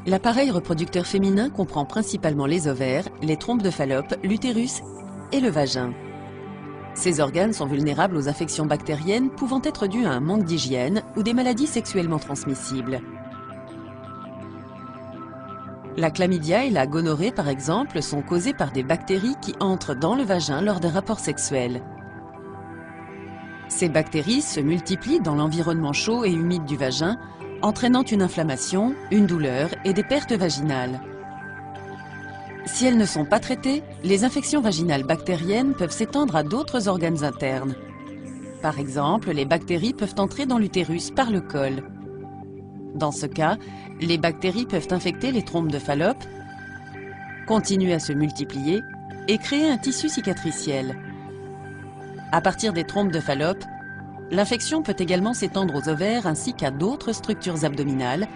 L'appareil reproducteur féminin comprend principalement les ovaires, les trompes de Fallope, l'utérus et le vagin. Ces organes sont vulnérables aux infections bactériennes pouvant être dues à un manque d'hygiène ou des maladies sexuellement transmissibles. La chlamydia et la gonorrhée, par exemple, sont causées par des bactéries qui entrent dans le vagin lors des rapports sexuels. Ces bactéries se multiplient dans l'environnement chaud et humide du vagin, entraînant une inflammation, une douleur et des pertes vaginales. Si elles ne sont pas traitées, les infections vaginales bactériennes peuvent s'étendre à d'autres organes internes. Par exemple, les bactéries peuvent entrer dans l'utérus par le col. Dans ce cas, les bactéries peuvent infecter les trompes de Fallope, continuer à se multiplier et créer un tissu cicatriciel. À partir des trompes de Fallope, l'infection peut également s'étendre aux ovaires ainsi qu'à d'autres structures abdominales,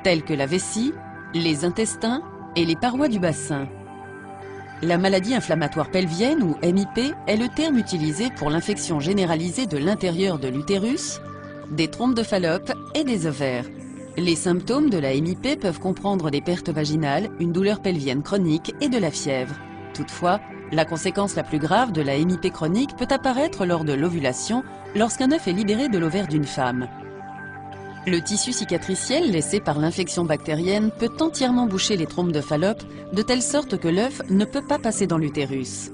telles que la vessie, les intestins et les parois du bassin. La maladie inflammatoire pelvienne ou MIP est le terme utilisé pour l'infection généralisée de l'intérieur de l'utérus, des trompes de Fallope et des ovaires. Les symptômes de la MIP peuvent comprendre des pertes vaginales, une douleur pelvienne chronique et de la fièvre. Toutefois, la conséquence la plus grave de la MIP chronique peut apparaître lors de l'ovulation, lorsqu'un œuf est libéré de l'ovaire d'une femme. Le tissu cicatriciel laissé par l'infection bactérienne peut entièrement boucher les trompes de Fallope, de telle sorte que l'œuf ne peut pas passer dans l'utérus.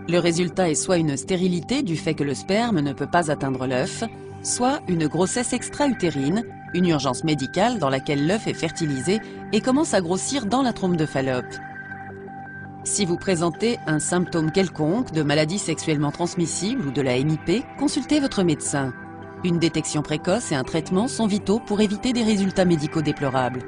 Le résultat est soit une stérilité du fait que le sperme ne peut pas atteindre l'œuf, soit une grossesse extra-utérine, une urgence médicale dans laquelle l'œuf est fertilisé et commence à grossir dans la trompe de Fallope. Si vous présentez un symptôme quelconque de maladie sexuellement transmissible ou de la MIP, consultez votre médecin. Une détection précoce et un traitement sont vitaux pour éviter des résultats médicaux déplorables.